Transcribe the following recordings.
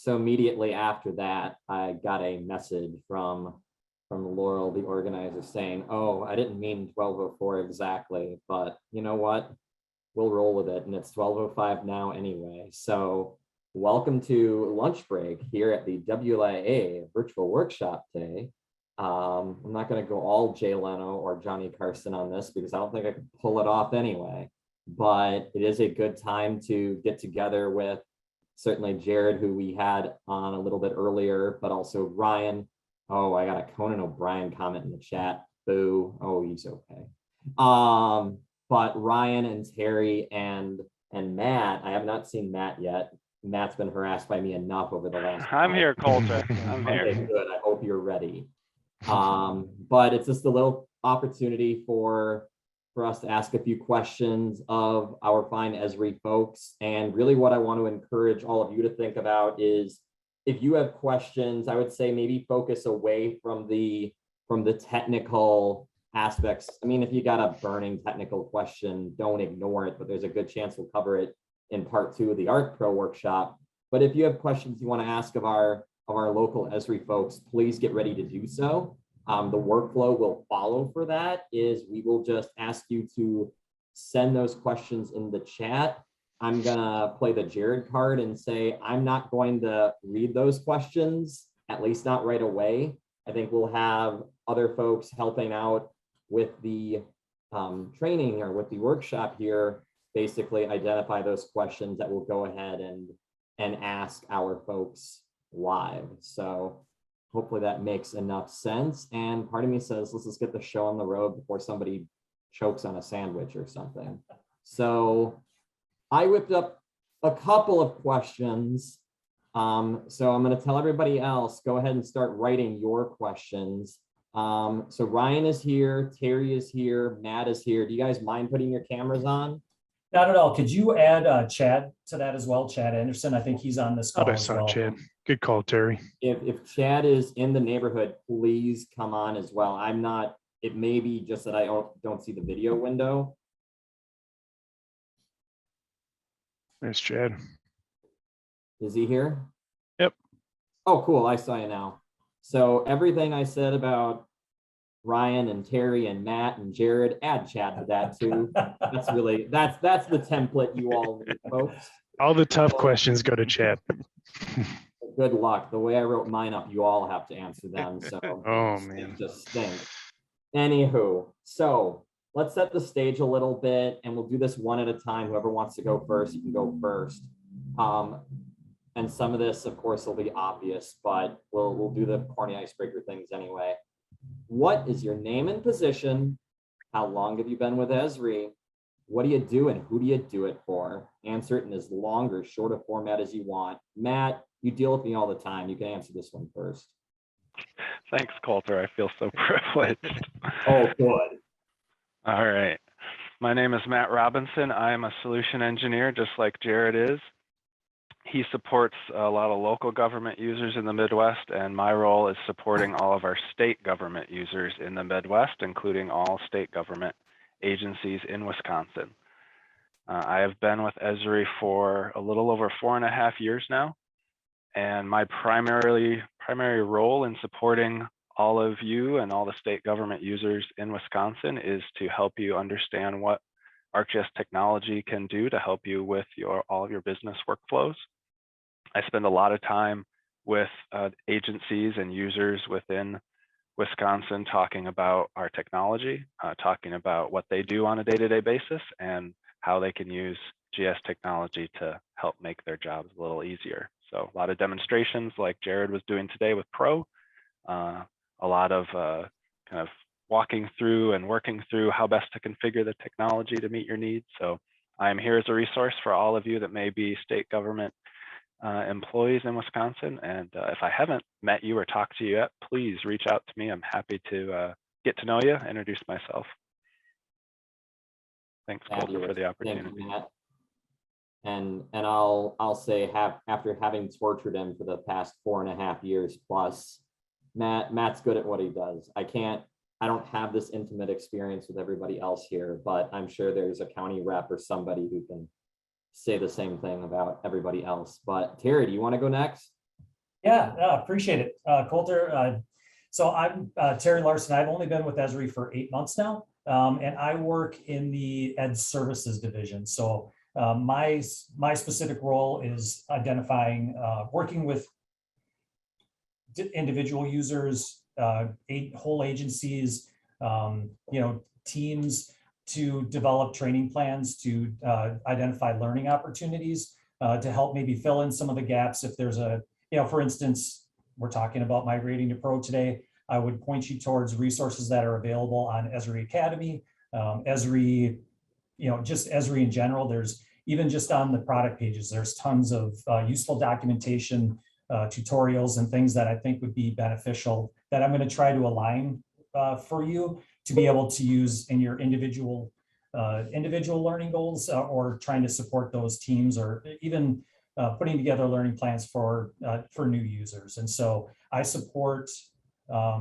so immediately after that, I got a message from Laurel, the organizer, saying, oh, I didn't mean 12:04 exactly, but you know what? We'll roll with it. And it's 12:05 now anyway. So welcome to lunch break here at the WLIA virtual workshop day. I'm not going to go all Jay Leno or Johnny Carson on this because I don't think I can pull it off anyway, but it is a good time to get together with certainly Jared, who we had on a little bit earlier, but also Ryan. Oh, I got a Conan O'Brien comment in the chat. Boo. Oh, he's okay. But Ryan and Terry and Matt, I have not seen Matt yet. Matt's been harassed by me enough over the last. I'm here, Coulter. I'm here. Okay, good. I hope you're ready. But it's just a little opportunity for us to ask a few questions of our fine Esri folks. And really what I want to encourage all of you to think about is if you have questions, I would say maybe focus away from the technical aspects. I mean, if you got a burning technical question, don't ignore it, but there's a good chance we'll cover it in part 2 of the Art Pro workshop. But if you have questions you want to ask of our local Esri folks, please get ready to do so. The workflow will follow for that is we will just ask you to send those questions in the chat. I'm gonna play the Jared card and say, I'm not going to read those questions, at least not right away. I think we'll have other folks helping out with the training or with the workshop here, basically identify those questions that we'll go ahead and ask our folks live. So hopefully that makes enough sense. And part of me says, let's just get the show on the road before somebody chokes on a sandwich or something. So I whipped up a couple of questions. So I'm going to tell everybody else, go ahead and start writing your questions. So Ryan is here, Terry is here, Matt is here. Do you guys mind putting your cameras on? Not at all. Could you add Chad to that as well? Chad Anderson, I think he's on this call as well. Chad. Good call, Terry. If Chad is in the neighborhood, please come on as well. I'm not, it may be just that I don't see the video window. There's Chad. Is he here? Yep. Oh, cool. I saw you now. So everything I said about Ryan and Terry and Matt and Jared, add Chad to that too. That's really, that's the template you all need, folks. All the tough questions go to Chad. Good luck. The way I wrote mine up, you all have to answer them. So oh man, just stink. Anywho, so let's set the stage a little bit and we'll do this one at a time. Whoever wants to go first, you can go first. And some of this, of course, will be obvious, but we'll do the corny icebreaker things anyway. What is your name and position? How long have you been with Esri? What do you do and who do you do it for? Answer it in as long or short a format as you want. Matt, you deal with me all the time. You can answer this one first. Thanks, Coulter. I feel so privileged. Oh, good. All right. My name is Matt Robinson. I am a solution engineer, just like Jared is. He supports a lot of local government users in the Midwest, and my role is supporting all of our state government users in the Midwest, including all state government agencies in Wisconsin. I have been with Esri for a little over 4.5 years now, and my primary role in supporting all of you and all the state government users in Wisconsin is to help you understand what ArcGIS technology can do to help you with all of your business workflows. I spend a lot of time with agencies and users within Wisconsin talking about our technology, talking about what they do on a day-to-day basis and how they can use GIS technology to help make their jobs a little easier. So a lot of demonstrations like Jared was doing today with Pro, a lot of kind of walking through and working through how best to configure the technology to meet your needs. So I am here as a resource for all of you that may be state government employees in Wisconsin. And if I haven't met you or talked to you yet, please reach out to me. I'm happy to get to know you, introduce myself. Thanks, Coulter, for the opportunity. Thank you, Matt. And I'll say after having tortured him for the past 4.5 years plus, Matt's good at what he does. I don't have this intimate experience with everybody else here, but I'm sure there's a county rep or somebody who can say the same thing about everybody else. But Terry, do you want to go next? Yeah, appreciate it. Coulter, so I'm Terry Larson. I've only been with Esri for 8 months now, and I work in the Ed Services division. So my specific role is identifying, working with individual users, whole agencies, teams to develop training plans to identify learning opportunities to help maybe fill in some of the gaps. If there's for instance, we're talking about migrating to Pro today, I would point you towards resources that are available on Esri Academy, Esri, just Esri in general. There's even just on the product pages, there's tons of useful documentation, tutorials and things that I think would be beneficial that I'm going to try to align for you to be able to use in your individual learning goals or trying to support those teams, or even putting together learning plans for new users. And so I support a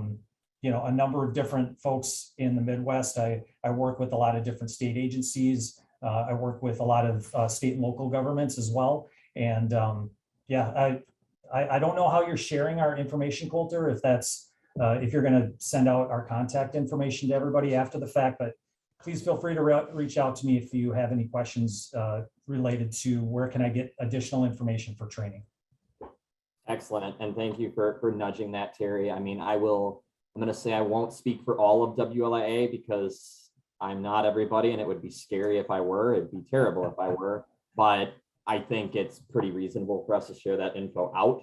number of different folks in the Midwest. I work with a lot of different state agencies. I work with a lot of state and local governments as well. And I don't know how you're sharing our information, Coulter, if that's if you're going to send out our contact information to everybody after the fact, but please feel free to reach out to me if you have any questions related to where can I get additional information for training. Excellent. And thank you for nudging that, Terry. I mean, I'm going to say I won't speak for all of WLIA because I'm not everybody, and it would be scary if I were. It'd be terrible if I were, but I think it's pretty reasonable for us to share that info out,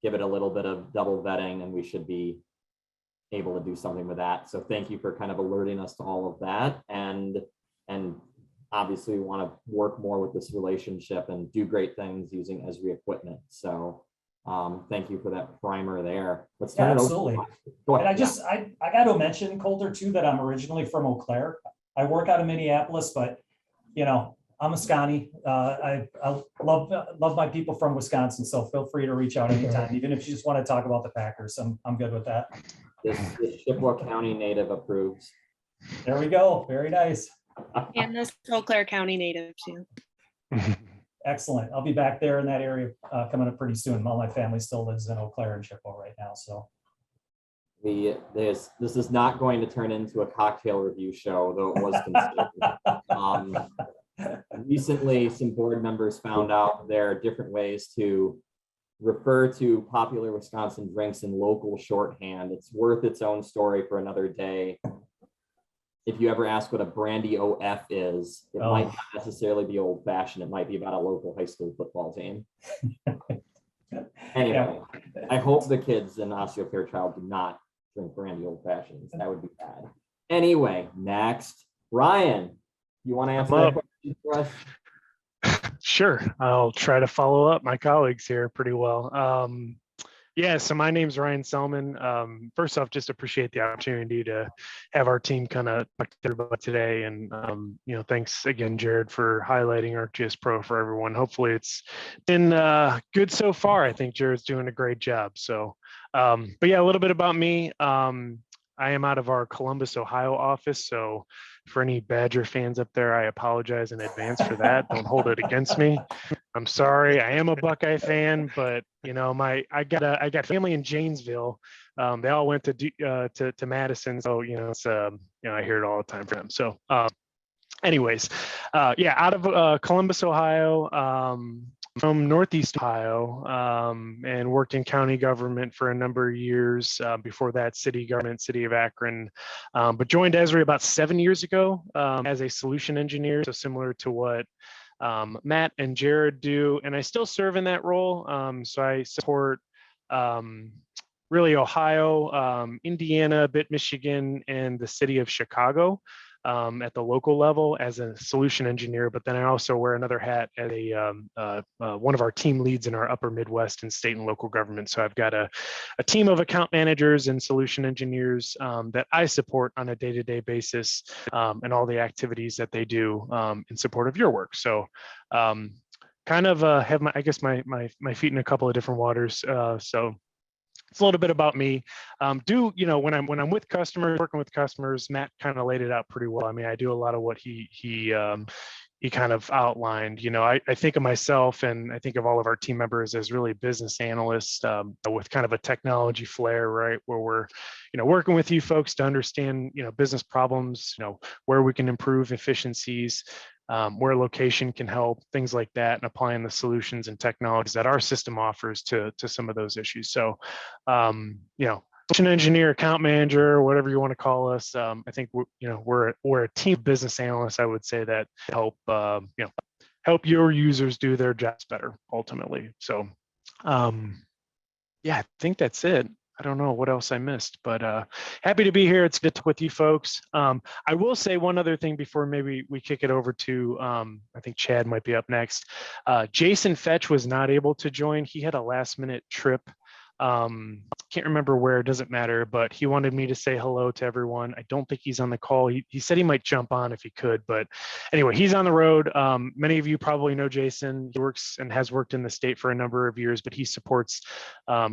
give it a little bit of double vetting, and we should be able to do something with that. So thank you for kind of alerting us to all of that. And obviously we want to work more with this relationship and do great things using Esri equipment. So thank you for that primer there. Let's turn it over. Absolutely. Go ahead. And I got to mention, Coulter, too, that I'm originally from Eau Claire. I work out of Minneapolis, but I'm a Scotty. I love my people from Wisconsin, so feel free to reach out anytime, even if you just want to talk about the Packers. I'm good with that. This Chippewa County native approves. There we go. Very nice. And this Eau Claire County native too. Excellent. I'll be back there in that area coming up pretty soon. All my family still lives in Eau Claire and Chippewa right now. So this is not going to turn into a cocktail review show, though it was considered. Recently, some board members found out there are different ways to refer to popular Wisconsin drinks in local shorthand. It's worth its own story for another day. If you ever ask what a brandy OF is, it might not necessarily be old fashioned. It might be about a local high school football team. Anyway, I hope the kids in Osseo Fairchild do not drink brandy old fashions. That would be bad. Anyway, next, Ryan, you want to answer that question for us? Sure. I'll try to follow up my colleagues here pretty well. Yeah, so my name's Ryan Selman. First off, just appreciate the opportunity to have our team kind of talk to everybody today. And, thanks again, Jared, for highlighting ArcGIS Pro for everyone. Hopefully it's been good so far. I think Jared's doing a great job. So, but yeah, a little bit about me. I am out of our Columbus, Ohio office. So for any Badger fans up there, I apologize in advance for that. Don't hold it against me. I'm sorry. I am a Buckeye fan, but I got family in Janesville. They all went to Madison. So, it's I hear it all the time from them. So anyways, out of Columbus, Ohio, from Northeast Ohio, and worked in county government for a number of years. Before that, city government, city of Akron, but joined Esri about 7 years ago as a solution engineer. So similar to what Matt and Jared do, and I still serve in that role. So I support really Ohio, Indiana, a bit Michigan, and the city of Chicago at the local level as a solution engineer. But then I also wear another hat as one of our team leads in our upper Midwest and state and local government. So I've got a team of account managers and solution engineers that I support on a day-to-day basis, and all the activities that they do in support of your work. So kind of have my feet in a couple of different waters. So it's a little bit about me. When I'm with customers, working with customers, Matt kind of laid it out pretty well. I mean, I do a lot of what he he kind of outlined. I think of myself and I think of all of our team members as really business analysts with kind of a technology flair, right? Where we're, working with you folks to understand, business problems, where we can improve efficiencies, where location can help, things like that, and applying the solutions and technologies that our system offers to some of those issues. So, solution engineer, account manager, whatever you want to call us. I think we're a team of business analysts, I would say, that help help your users do their jobs better ultimately. So yeah, I think that's it. I don't know what else I missed, but happy to be here. It's good to with you folks. I will say one other thing before maybe we kick it over to, I think Chad might be up next. Jason Fetch was not able to join. He had a last minute trip. Can't remember where, it doesn't matter, but he wanted me to say hello to everyone. I don't think he's on the call. He said he might jump on if he could, but anyway, he's on the road. Many of you probably know Jason. He works and has worked in the state for a number of years, but he supports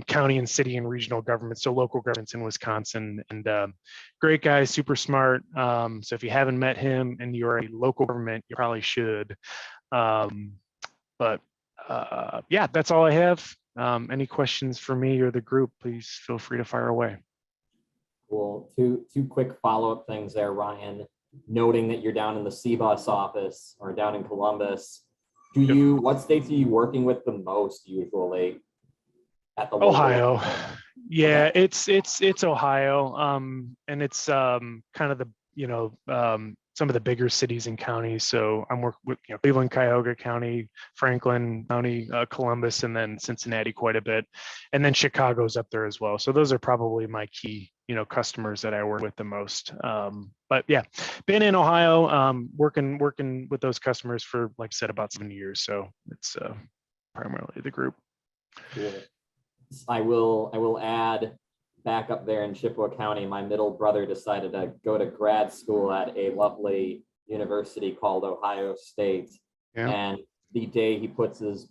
county and city and regional governments, so local governments in Wisconsin. And great guy, super smart. So if you haven't met him and you're a local government, you probably should. But yeah, that's all I have. Any questions for me or the group, please feel free to fire away. Cool. Two quick follow-up things there, Ryan. Noting that you're down in the CBUS office or down in Columbus, what states are you working with the most usually at the local Ohio. level? Yeah, Okay. it's Ohio. And it's kind of the, some of the bigger cities and counties. So I'm working with Cleveland, Cuyahoga County, Franklin County, Columbus, and then Cincinnati quite a bit. And then Chicago's up there as well. So those are probably my key, customers that I work with the most. But yeah, been in Ohio, working with those customers for, like I said, about 7 years. So it's primarily the group. Cool. I will add, back up there in Chippewa County, my middle brother decided to go to grad school at a lovely university called Ohio State. Yeah. And the day he puts his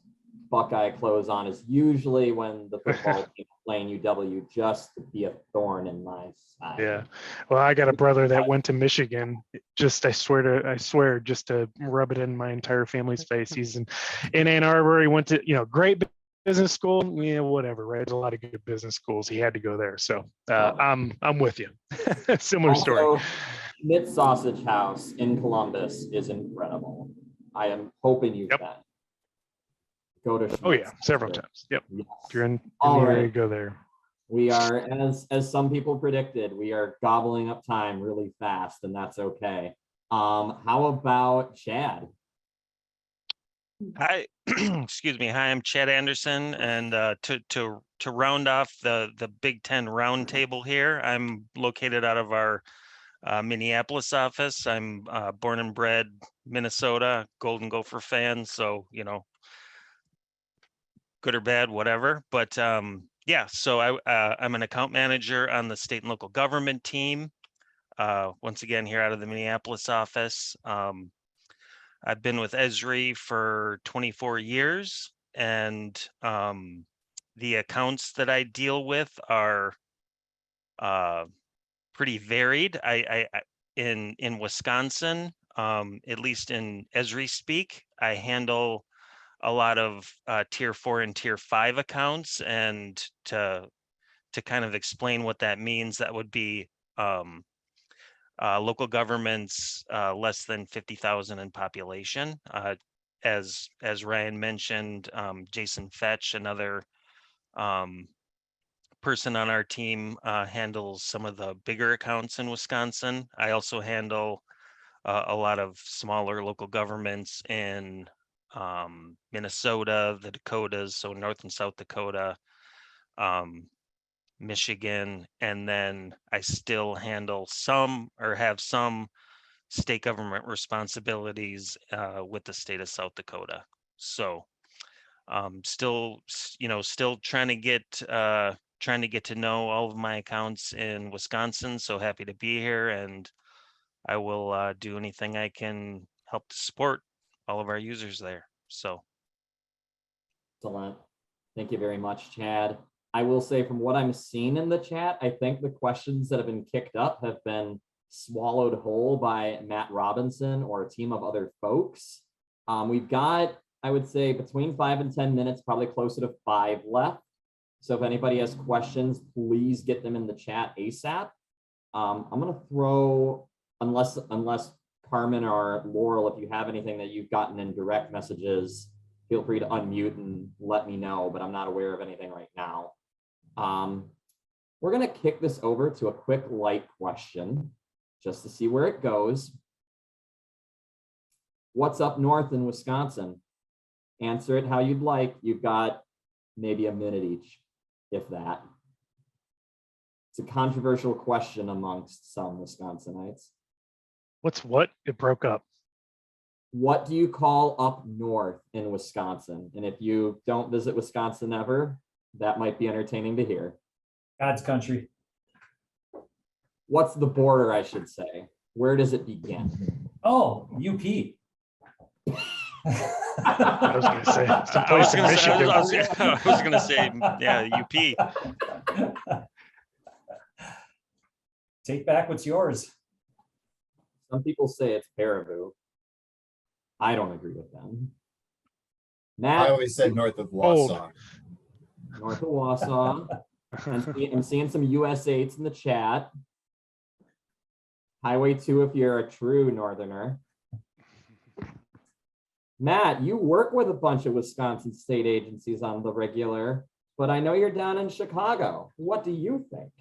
Buckeye clothes on is usually when the football team is playing UW, just to be a thorn in my side. Yeah. Well, I got a brother that went to Michigan. I swear, just to rub it in my entire family's face. He's in Ann Arbor. He went to, great business school, yeah, whatever, right? There's a lot of good business schools. He had to go there. So I'm with you. Similar story. Also, Schmidt Sausage House in Columbus is incredible. I am hoping you've been. Go to Schmidt's. Oh yeah, several times. Yep. Yes. If you're in All the right. area, go there. We are, as some people predicted, we are gobbling up time really fast, and that's okay. How about Chad? Hi, excuse me. Hi, I'm Chad Anderson, and to round off the Big Ten roundtable here, I'm located out of our Minneapolis office. I'm born and bred Minnesota, Golden Gopher fan, so good or bad, whatever. But yeah, so I'm an account manager on the state and local government team. Once again, here out of the Minneapolis office. I've been with Esri for 24 years, and the accounts that I deal with are pretty varied. I in Wisconsin, at least in Esri speak, I handle a lot of tier 4 and tier 5 accounts, and to kind of explain what that means, that would be local governments less than 50,000 in population. As Ryan mentioned, Jason Fetch, another person on our team, handles some of the bigger accounts in Wisconsin. I also handle a lot of smaller local governments in Minnesota, the Dakotas, so North and South Dakota, Michigan, and then I still handle some or have some state government responsibilities with the state of South Dakota. So still trying to get to know all of my accounts in Wisconsin. So happy to be here, and I will do anything I can help to support all of our users there. So Excellent. Thank you very much, Chad. I will say, from what I'm seeing in the chat, I think the questions that have been kicked up have been swallowed whole by Matt Robinson or a team of other folks. We've got, I would say, between 5 and 10 minutes, probably closer to 5 left. So if anybody has questions, please get them in the chat ASAP. I'm going to throw, unless Carmen or Laurel, if you have anything that you've gotten in direct messages, feel free to unmute and let me know, but I'm not aware of anything right now. We're going to kick this over to a quick light question just to see where it goes. What's up north in Wisconsin? Answer it how you'd like. You've got maybe a minute each, if that. It's a controversial question amongst some Wisconsinites. What's what? It broke up. What do you call up north in Wisconsin? And if you don't visit Wisconsin ever, that might be entertaining to hear. God's country. What's the border, I should say? Where does it begin? Oh, UP. I was going to say someplace in Michigan. I was going to say, yeah, UP. Take back what's yours. Some people say it's Parivu. I don't agree with them. Matt, I always said north of Wausau. North of Wausau. I'm seeing some US 8s in the chat. Highway 2 if you're a true northerner. Matt, you work with a bunch of Wisconsin state agencies on the regular, but I know you're down in Chicago. What do you think?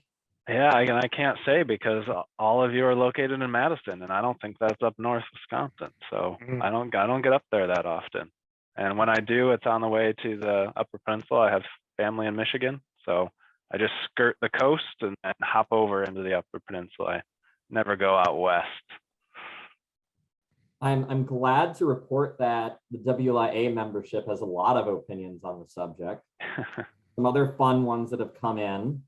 Yeah, I can't say because all of you are located in Madison, and I don't think that's up north Wisconsin. So I don't get up there that often. And when I do, it's on the way to the Upper Peninsula. I have family in Michigan, so I just skirt the coast and hop over into the Upper Peninsula. I never go out west. I'm glad to report that the WLIA membership has a lot of opinions on the subject. Some other fun ones that have come in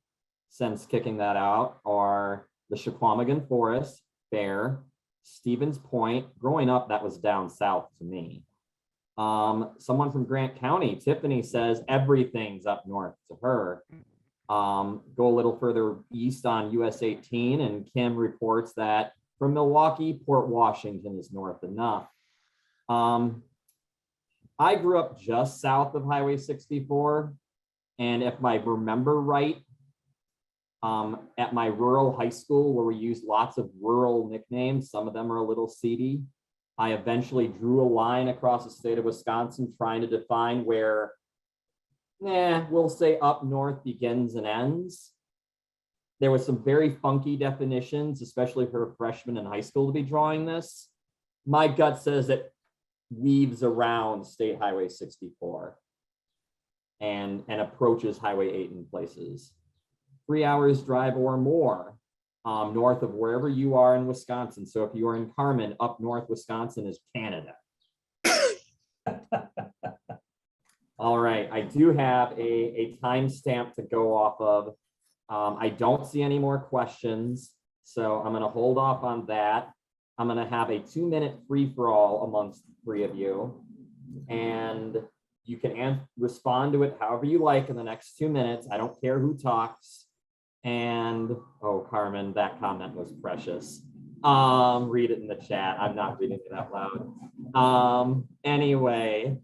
since kicking that out are the Chequamegon Forest, Bear, Stevens Point. Growing up, that was down south to me. Someone from Grant County, Tiffany, says everything's up north to her. Go a little further east on US 18, and Kim reports that from Milwaukee, Port Washington is north enough. I grew up just south of Highway 64, and if I remember right, at my rural high school where we used lots of rural nicknames, some of them are a little seedy, I eventually drew a line across the state of Wisconsin trying to define where, we'll say up north begins and ends. There was some very funky definitions, especially for a freshman in high school to be drawing this. My gut says it weaves around State Highway 64 and approaches Highway 8 in places. 3 hours drive or more north of wherever you are in Wisconsin. So if you are in Carmen, up north Wisconsin is Canada. All right, I do have a timestamp to go off of. I don't see any more questions, so I'm gonna hold off on that. I'm gonna have a 2-minute free-for-all amongst the 3 of you, and you can respond to it however you like in the next 2 minutes. I don't care who talks. And, oh, Carmen, that comment was precious. Read it in the chat. I'm not reading it out loud. Anyway,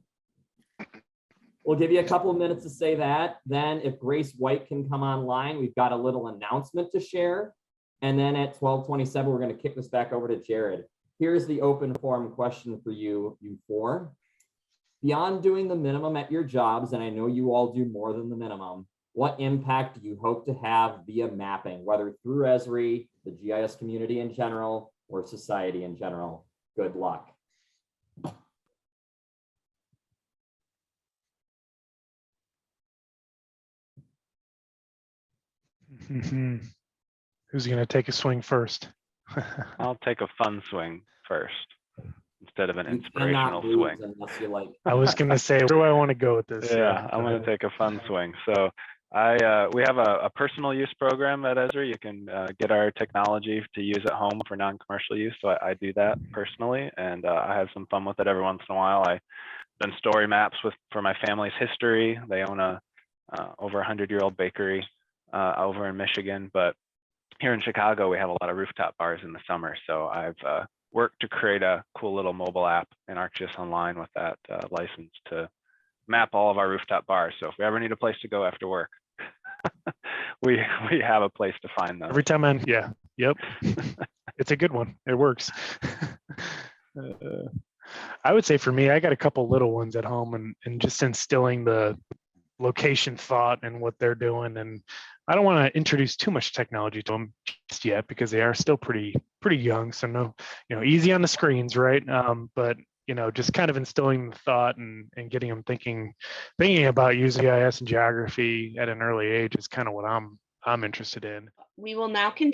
we'll give you a couple of minutes to say that. Then if Grace White can come online, we've got a little announcement to share. And then at 12:27, we're going to kick this back over to Jared. Here's the open forum question for you four. Beyond doing the minimum at your jobs, and I know you all do more than the minimum, what impact do you hope to have via mapping, whether through Esri, the GIS community in general, or society in general? Good luck. Who's going to take a swing first? I'll take a fun swing first instead of an You cannot inspirational lose swing. unless you like. I was going to say, where do I want to go with this? Yeah, I'm going to take a fun swing. So we have a personal use program at Esri. You can get our technology to use at home for non-commercial use. So I do that personally, and I have some fun with it every once in a while. I've done story maps for my family's history. They own a over 100-year-old bakery over in Michigan, but here in Chicago, we have a lot of rooftop bars in the summer. So I've worked to create a cool little mobile app in ArcGIS Online with that license to map all of our rooftop bars. So if we ever need a place to go after work, we have a place to find them. Every time yep. It's a good one. It works. I would say for me, I got a couple little ones at home and just instilling the location thought and what they're doing. And I don't want to introduce too much technology to them just yet because they are still pretty young. So no, easy on the screens, right? But just kind of instilling the thought and getting them thinking about UGIS and geography at an early age is kind of what I'm interested in. We will now continue